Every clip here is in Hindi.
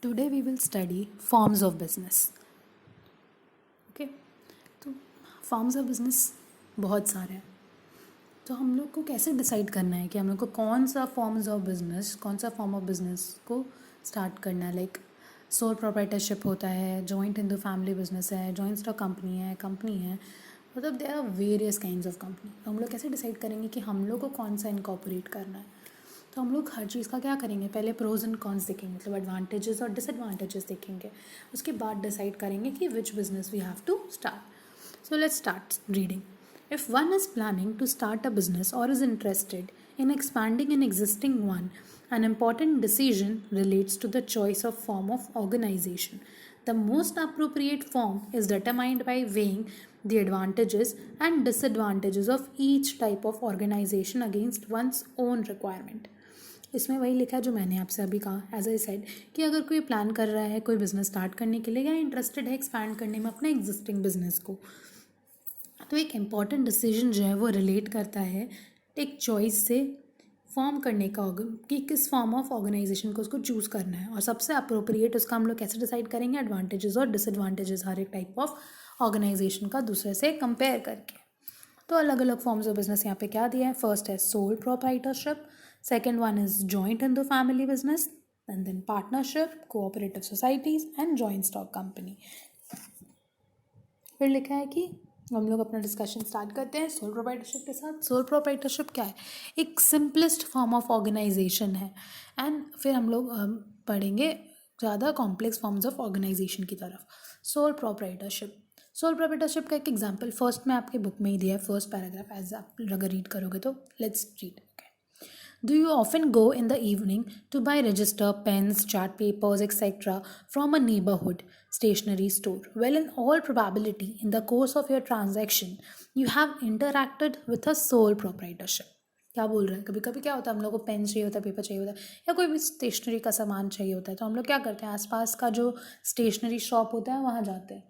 Today we will study forms of business. Okay तो फॉर्म्स ऑफ बिजनेस बहुत सारे हैं. तो हम लोग को कैसे डिसाइड करना है कि हम लोग को कौन सा फॉर्म ऑफ बिजनेस को स्टार्ट करना है. लाइक सोल प्रोप्राइटरशिप होता है, joint in the family business है, जॉइंट स्टॉक कंपनी है. मतलब there are various kinds of company. तो हम लोग कैसे डिसाइड करेंगे कि हम लोग को कौन सा इनकॉर्पोरेट करना है. तो हम लोग हर चीज़ का क्या करेंगे, पहले प्रोज एंड कॉन्स देखेंगे, मतलब एडवांटेजेस और डिसएडवांटेजेस देखेंगे. उसके बाद डिसाइड करेंगे कि which business we have to start. So let's start reading. If one is planning to start a business or is interested in expanding an existing one, an important decision relates to the choice of form of organization. The most appropriate form is determined by weighing the advantages and disadvantages of each type of organization against one's own requirement. इसमें वही लिखा है जो मैंने आपसे अभी कहा. एज आई सेड कि अगर कोई प्लान कर रहा है कोई बिज़नेस स्टार्ट करने के लिए या इंटरेस्टेड है एक्सपैंड करने में अपने एग्जिस्टिंग बिजनेस को, तो एक इम्पॉर्टेंट डिसीजन जो है वो रिलेट करता है एक चॉइस से फॉर्म करने का कि किस फॉर्म ऑफ ऑर्गेनाइजेशन को उसको चूज़ करना है. और सबसे अप्रोप्रिएट उसका हम लोग कैसे डिसाइड करेंगे, एडवांटेजेस और डिसएडवांटेजेस हर एक टाइप ऑफ ऑर्गेनाइजेशन का दूसरे से कंपेयर करके. तो अलग अलग फॉर्म्स ऑफ बिजनेस यहाँ पे क्या दिया है. फर्स्ट है sole proprietorship, second one is joint in the family business, and then partnership, cooperative societies and joint stock company. फिर लिखा है कि हम लोग अपना डिस्कशन स्टार्ट करते हैं सोल प्रोप्राइटरशिप के साथ. सोल प्रोप्राइटरशिप क्या है, एक सिंपलेस्ट फॉर्म ऑफ ऑर्गेनाइजेशन है. एंड फिर हम लोग पढ़ेंगे ज़्यादा कॉम्प्लेक्स फॉर्म्स ऑफ ऑर्गेनाइजेशन की तरफ. सोल प्रोप्राइटरशिप का एक एग्जाम्पल फर्स्ट में आपके बुक में ही दिया है, फर्स्ट पैराग्राफ. एज आप अगर रीड करोगे तो let's read. Do you often go in the evening to buy register, pens, chart papers, etc. from a neighborhood stationery store? Well, in all probability, in the course of your transaction, you have interacted with a sole proprietorship. क्या बोल रहे हैं, कभी कभी क्या होता है हम लोग को पेन चाहिए होता है, पेपर चाहिए होता है, या कोई भी स्टेशनरी का सामान चाहिए होता है, तो हम लोग क्या करते हैं आसपास का जो स्टेशनरी शॉप होता है वहाँ जाते हैं.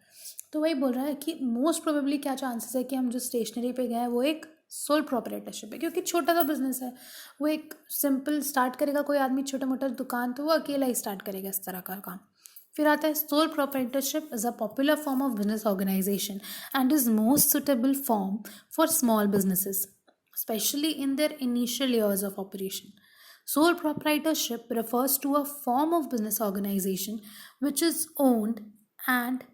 तो वही बोल रहा है कि मोस्ट प्रोबेबली क्या चांसेस है कि हम जो स्टेशनरी पे गए हैं वो एक सोल प्रोप्राइटरशिप है, क्योंकि छोटा सा बिजनेस है. वो एक सिंपल स्टार्ट करेगा कोई आदमी छोटा मोटा दुकान, तो वो अकेला ही स्टार्ट करेगा इस तरह का काम. फिर आता है sole proprietorship is a popular form of business organisation and is most suitable form for small businesses, especially in their initial years of operation. Sole proprietorship refers to a form of business organization which is owned and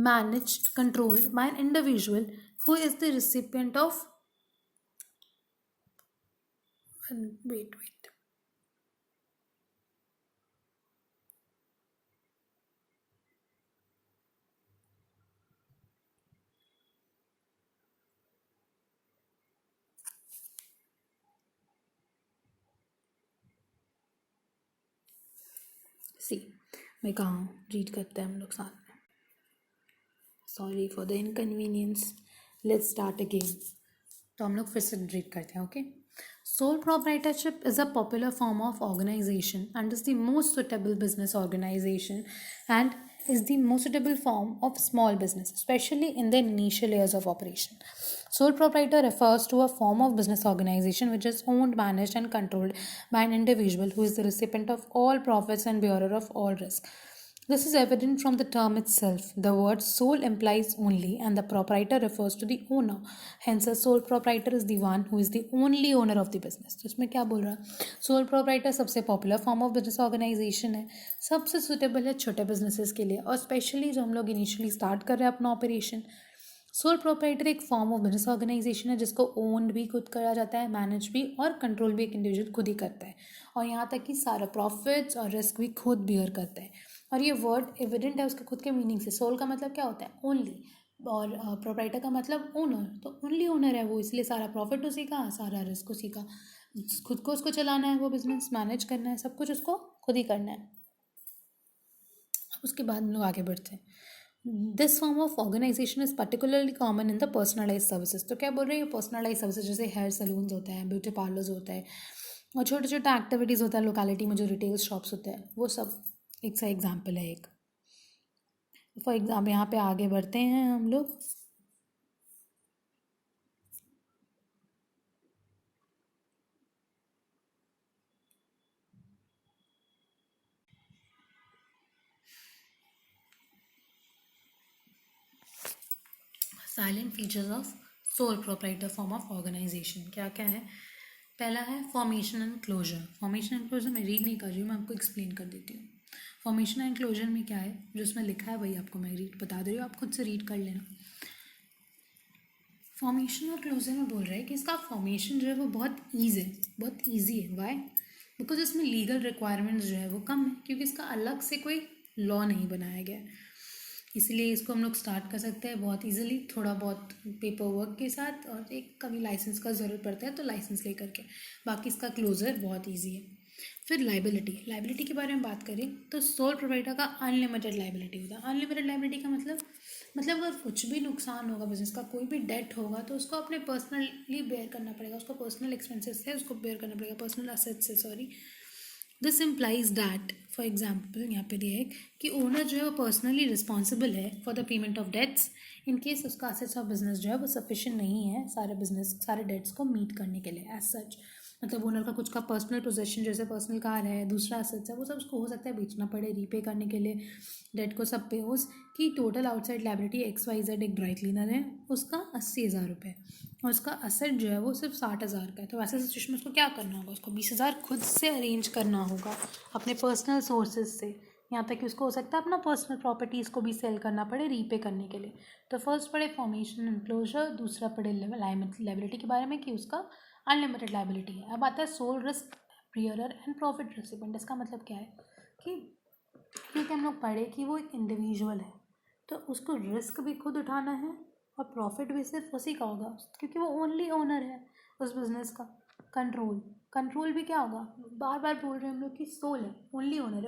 managed, controlled by an individual who is the recipient of. Wait. सी मैं कहाँ रीड करते हैं हम लोग साथ में. Sorry for the inconvenience. Let's start again. तो हम लोग फिर से रीड करते हैं. Okay. Sole proprietorship is a popular form of organization and is the most suitable business organization and is the most suitable form of small business, especially in the initial years of operation. Sole proprietor refers to a form of business organization which is owned, managed, and controlled by an individual who is the recipient of all profits and bearer of all risk. This is evident from the term itself. The word sole implies only, and the proprietor refers to the owner. Hence, a sole proprietor is the one who is the only owner of the business. तो इसमें क्या बोल रहा है, सोल प्रोप्राइटर सबसे popular form of business organisation है, सबसे सुटेबल है छोटे बिजनेसेस के लिए, और स्पेशली जो हम लोग इनिशियली स्टार्ट कर रहे हैं अपना ऑपरेशन. सोल प्रोप्राइटर एक फॉर्म ऑफ बिजनेस ऑर्गेनाइजेशन है जिसको ओन्ड भी खुद करा जाता है, मैनेज भी और कंट्रोल भी एक इंडिविजुअल खुद ही करता है, और यहाँ तक कि सारा प्रॉफिट्स और रिस्क भी खुद बियर करता है. और ये वर्ड एविडेंट है उसके खुद के मीनिंग से. सोल का मतलब क्या होता है, ओनली, और प्रोप्राइटर का मतलब ओनर. तो ओनली ओनर है वो, इसलिए सारा प्रॉफिट उसी का, सारा रिस्क उसी का, खुद को उसको चलाना है, वो बिजनेस मैनेज करना है, सब कुछ उसको खुद ही करना है. उसके बाद हम लोग आगे बढ़ते हैं. This form of organisation is particularly common in the personalise services. तो क्या बोल रहे हैं, पर्सनलाइज सर्विसेज जैसे हेयर सलून्स होता है, ब्यूटी पार्लर्स होता है, और छोटे छोटे एक्टिविटीज़ होता है लोकेलिटी में, जो रिटेल शॉप्स होते हैं, वो सब एक सा एग्जाम्पल है एक. फॉर एग्जाम्पल यहाँ पे आगे बढ़ते हैं हम लोग. Salient features of sole proprietor form of organisation क्या क्या है। पहला है formation and closure. Formation and closure मैं रीड नहीं कर रही हूँ, मैं आपको एक्सप्लेन कर देती हूँ। फॉर्मेशन एंड क्लोजर में क्या है, जो उसमें लिखा है वही आपको मैं रीड बता दे रही हूँ, आप खुद से रीड कर लेना। फॉर्मेशन और क्लोजर में बोल रहा है कि इसका फॉर्मेशन जो है वो बहुत ईजी है। वाई? बिकॉज इसमें लीगल रिक्वायरमेंट्स जो है वो कम है, क्योंकि इसका अलग से कोई लॉ नहीं बनाया गया है। इसलिए इसको हम लोग स्टार्ट कर सकते हैं बहुत इजीली, थोड़ा बहुत पेपर वर्क के साथ, और एक कभी लाइसेंस का ज़रूरत पड़ता है तो लाइसेंस लेकर के। बाकी इसका क्लोजर बहुत इजी है। फिर लाइबिलिटी के बारे में बात करें तो सोल प्रोवाइडर का अनलिमिटेड लाइबिलिटी होता है। अनलिमिटेड लाइबिलिटी का मतलब अगर कुछ भी नुकसान होगा बिजनेस का, कोई भी डेट होगा, तो उसको अपने पर्सनली बेयर करना पड़ेगा, उसको पर्सनल एक्सपेंसेस से उसको बेयर करना पड़ेगा, पर्सनल असेट्स से, sorry. This implies that, for example यहाँ पे दिया है कि ओनर जो है वो पर्सनली रिस्पॉन्सिबल है for the payment of debts in case उसका असेट्स ऑफ बिजनेस जो है वो सफिशिएंट नहीं है सारे डेट्स को मीट करने के लिए। एज सच मतलब ओनर का कुछ का पर्सनल पोजेशन, जैसे पर्सनल कार है, दूसरा असेट्स है, वो सब उसको हो सकता है बेचना पड़े रीपे करने के लिए डेट को। सब पे उसकी टोटल आउटसाइड लाइबिलिटी XYZ एक ड्राई क्लीनर है, उसका 80,000 रुपये, और उसका असेट जो है वो सिर्फ 60,000 का है। तो वैसे सिचुएशन में उसको क्या करना होगा, उसको 20,000 खुद से अरेंज करना होगा अपने पर्सनल सोर्सेज से। यहाँ तक कि उसको हो सकता है अपना पर्सनल प्रॉपर्टीज़ को भी सेल करना पड़े रीपे करने के लिए। तो फर्स्ट पढ़े फॉर्मेशन एंड क्लोजर, दूसरा पढ़े लाइबिलिटी के बारे में कि उसका अनलिमिटेड लाइबिलिटी है। अब आता है sole risk bearer and profit recipient. इसका मतलब क्या है कि क्योंकि हम लोग पढ़े कि वो एक इंडिविजुअल है तो उसको रिस्क भी खुद उठाना है और प्रॉफिट भी सिर्फ उसी का होगा, क्योंकि वो ओनली ओनर है उस बिज़नेस का। कंट्रोल भी क्या होगा, बार बार बोल रहे हैं हम लोग कि सोल है, ओनली ओनर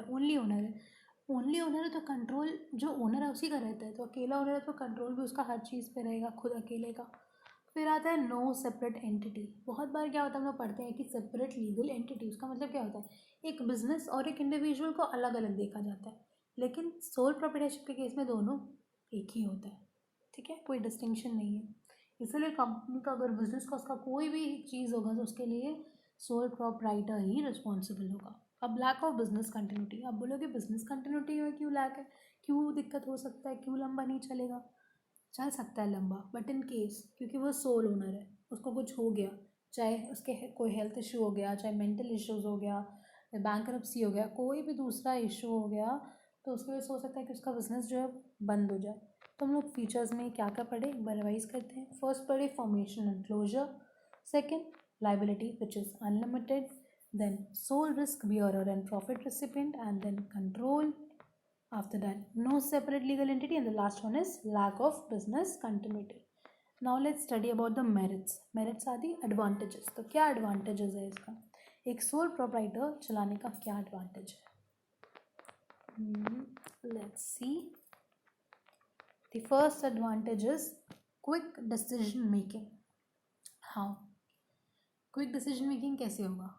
है, तो कंट्रोल जो ओनर है उसी का रहता है। तो अकेला ओनर है तो कंट्रोल भी उसका हर चीज़ पे रहेगा, खुद अकेले का। फिर आता है नो सेपरेट एंटिटी। बहुत बार क्या होता है हम लोग पढ़ते हैं कि सेपरेट लीगल एंटिटी, उसका मतलब क्या होता है एक बिजनेस और एक इंडिविजुअल को अलग अलग देखा जाता है, लेकिन सोल प्रोप्राइटरशिप के केस में दोनों एक ही होता है। ठीक है, कोई डिस्टिंक्शन नहीं है। इसलिए कंपनी का अगर बिजनेस का उसका कोई भी चीज़ होगा तो उसके लिए सोल प्रोप्राइटर ही रिस्पॉन्सिबल होगा। अब लैक ऑफ बिजनेस कंटिन्यूटी, अब बोलोगे बिजनेस कंटिन्यूटी में क्यों लैक है, क्यों दिक्कत हो सकता है, क्यों लंबा नहीं चलेगा। चल सकता है लंबा, बट इन केस क्योंकि वो सोल ओनर है, उसको कुछ हो गया, चाहे उसके कोई हेल्थ इशू हो गया, चाहे मेंटल इश्यूज हो गया, बैंकरप्सी हो गया, कोई भी दूसरा इशू हो गया, तो उसकी वजह से हो सकता है कि उसका बिजनेस जो है बंद हो जाए। तो हम लोग फीचर्स में क्या क्या पढ़े एक बार रिवाइज करते हैं। फर्स्ट पढ़े formation and closure, second liability which is unlimited, then sole risk bearer and profit recipient, and then control. After that, no separate legal entity, and the last one is lack of business continuity. Now let's study about the merits. Merits are the advantages. तो क्या advantages है इसका, एक sole proprietor चलाने का क्या advantage है? Let's see. The first advantage is quick decision making. How? Quick decision making कैसे होगा,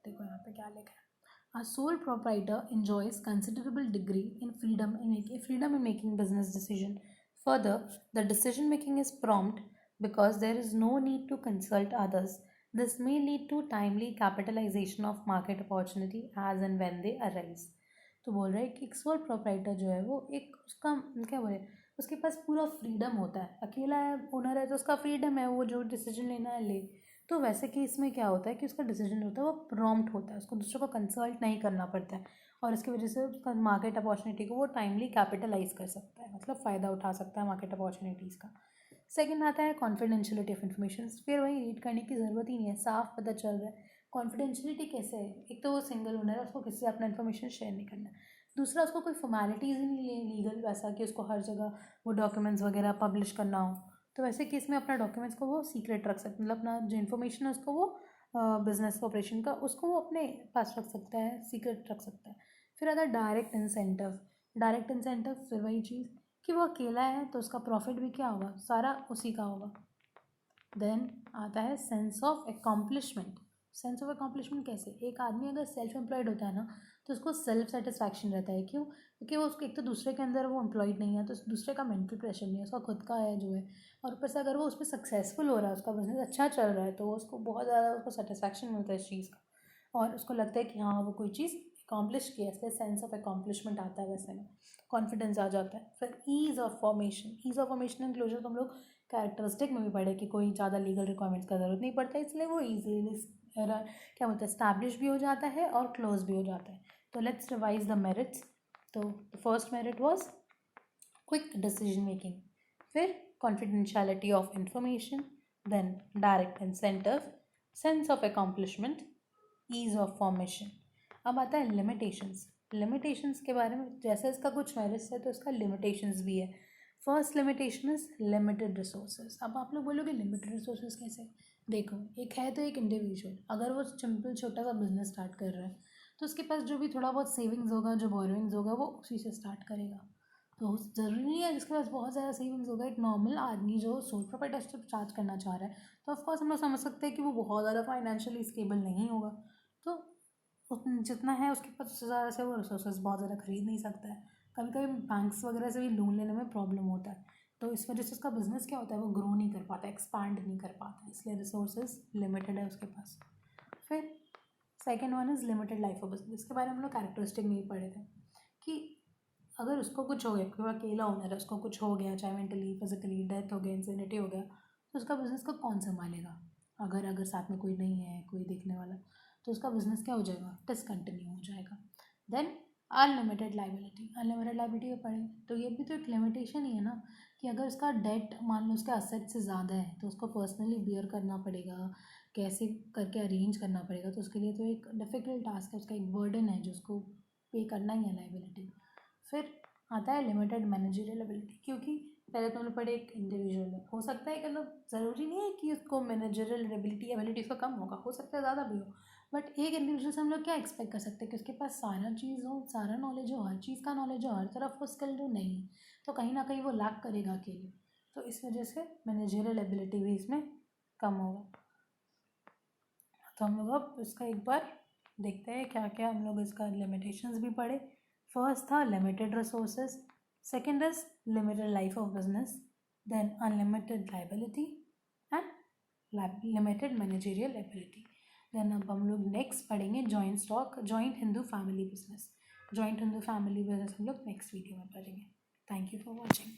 देखो यहाँ पे क्या लिखा है। A sole proprietor enjoys considerable degree in freedom in making business decision. Further, the decision making is prompt because there is no need to consult others. This may lead to timely capitalization of market opportunity as and when they arise. तो बोल रहे हैं कि एक सोल प्रोप्राइटर जो है वो एक उसका क्या बोले, उसके पास पूरा फ्रीडम होता है, अकेला है ओनर है तो उसका फ्रीडम है, वो जो डिसीजन लेना है ले। तो वैसे केस में क्या होता है कि उसका डिसीजन होता है वो प्रॉम्प्ट होता है, उसको दूसरों को कंसल्ट नहीं करना पड़ता है, और इसकी वजह से उसका मार्केट अपॉर्चुनिटी को वो टाइमली कैपिटलाइज कर सकता है, मतलब फ़ायदा उठा सकता है मार्केट अपॉर्चुनिटीज़ का। सेकंड आता है कॉन्फिडेंशियलिटी ऑफ इन्फॉर्मेशन। फिर वही रीड करने की ज़रूरत ही नहीं है, साफ पता चल रहा है। कॉन्फिडेंशियलिटी कैसे है, एक तो वो सिंगल ओनर है, उसको किसी से अपना इन्फॉर्मेशन शेयर नहीं करना है। दूसरा, उसको कोई फॉर्मेलिटीज़ ही नहीं है लीगल वैसा कि उसको हर जगह वो डॉक्यूमेंट्स वगैरह पब्लिश करना हो। तो वैसे केस में अपना डॉक्यूमेंट्स को वो सीक्रेट रख सकता, मतलब अपना जो इन्फॉर्मेशन है उसको वो बिजनेस ऑपरेशन का उसको वो अपने पास रख सकता है, सीक्रेट रख सकता है। फिर आता है डायरेक्ट इंसेंटिव। फिर वही चीज़ कि वो अकेला है तो उसका प्रॉफिट भी क्या होगा, सारा उसी का होगा। देन आता है सेंस ऑफ अकॉम्प्लिशमेंट कैसे, एक आदमी अगर सेल्फ एम्प्लॉयड होता है ना तो उसको सेल्फ सेटिस्फैक्शन रहता है। क्यों? क्योंकि वो उसको एक तो दूसरे के अंदर वो एम्प्लॉयड नहीं है तो दूसरे का मेंटल प्रेशर नहीं है, उसका खुद का है जो है, और ऊपर से अगर वो उस पर सक्सेसफुल हो रहा है, उसका बिजनेस अच्छा चल रहा है, तो उसको बहुत ज़्यादा उसको सेटिस्फैक्शन मिलता है इस चीज़ का, और उसको लगता है कि हाँ वो कोई चीज़ अकॉम्प्लिश किया, इसलिए सेंस ऑफ अकॉम्प्लिशमेंट आता है, वैसे में कॉन्फिडेंस आ जाता है। फिर ease of formation and closure तो हम लोग कैरेक्टरिस्टिक में भी पढ़े कि कोई ज़्यादा लीगल रिक्वायरमेंट्स का ज़रूरत नहीं पड़ता, इसलिए वो ईजीली क्या बोलते हैं स्टैब्लिश भी हो जाता है और क्लोज भी हो जाता है. तो लेट्स रिवाइज द मेरिट्स. तो the first merit was quick decision making, फिर confidentiality of information, then direct incentive, sense of accomplishment, ease of formation. अब आता है लिमिटेशंस. लिमिटेशंस के बारे में जैसे इसका कुछ मेरिट्स है तो इसका लिमिटेशंस भी है. First limitation is limited resources. अब आप लोग बोलोगे लिमिटेड रिसोर्सेज कैसे? देखो, एक है तो एक इंडिविजुअल अगर वो सिंपल छोटा सा बिजनेस स्टार्ट कर रहा है तो उसके पास जो भी थोड़ा बहुत सेविंग्स होगा, जो बोरोइंग्स होगा, वो उसी से स्टार्ट करेगा. तो ज़रूरी नहीं है जिसके पास बहुत ज़्यादा सेविंग्स होगा. एक नॉर्मल आदमी जो सोल प्रोप्राइटरशिप चार्ज करना चाह रहा है तो ऑफकोर्स हम लोग समझ सकते हैं कि वो बहुत ज़्यादा फाइनेंशियली स्टेबल नहीं होगा. तो जितना है उसके पास उससे ज़्यादा से वो रिसोर्सेज बहुत ज़्यादा खरीद नहीं सकता है. कभी कभी बैंक्स वगैरह से भी लोन लेने में प्रॉब्लम होता है. तो इस वजह से उसका बिजनेस क्या होता है, वो ग्रो नहीं कर पाता, एक्सपांड नहीं कर पाता, इसलिए रिसोर्सेज लिमिटेड है उसके पास. फिर second one is limited life of business. इसके बारे में हम लोग कैरेक्टरिस्टिक में ही पढ़े थे कि अगर उसको कुछ हो गया, कोई अकेला ओनर है, उसको कुछ हो गया, चाहे मेंटली, फिजिकली, डेथ हो गया, इंसेनिटी हो गया, तो उसका बिजनेस को कौन संभालेगा? अगर साथ में कोई नहीं है, कोई देखने वाला, तो उसका बिजनेस क्या हो जाएगा, डिसकंटिन्यू हो जाएगा. Then unlimited liability. Unlimited liability में पढ़ेंगे तो ये भी तो एक लिमिटेशन ही है ना, कि अगर उसका डेट मान लो उसके असेट से ज़्यादा है तो उसको पर्सनली बियर करना पड़ेगा, कैसे करके अरेंज करना पड़ेगा. तो उसके लिए तो एक डिफ़िकल्ट टास्क है, उसका एक बर्डन है जो उसको पे करना ही है लाइबिलिटी. फिर आता है लिमिटेड मैनेजरियल एबिलिटी, क्योंकि पहले तो हम लोग पढ़े एक इंडिविजुअल है, हो सकता है कि मतलब ज़रूरी नहीं है कि उसको मैनेजरियल एबिलिटी उसका कम होगा, हो सकता है ज़्यादा भी हो. बट एक इंडिविजुअल से हम लोग क्या एक्सपेक्ट कर सकते हैं कि उसके पास सारा चीज़ हो, सारा नॉलेज हो, हर चीज़ का नॉलेज हो, हर तरफ वो स्किल्ड हो? नहीं. तो कहीं ना कहीं वो लैक करेगा अकेले. तो इस वजह से मैनेजरियल एबिलिटी भी इसमें कम होगा. तो हम लोग अब इसका एक बार देखते हैं क्या क्या हम लोग इसका लिमिटेशंस भी पढ़े. फर्स्ट था limited resources, second is limited life of business, then unlimited liability and limited managerial ability. Then अब हम लोग नेक्स्ट पढ़ेंगे joint stock, joint Hindu family business. Joint Hindu family business हम लोग नेक्स्ट वीडियो में पढ़ेंगे. Thank you for watching.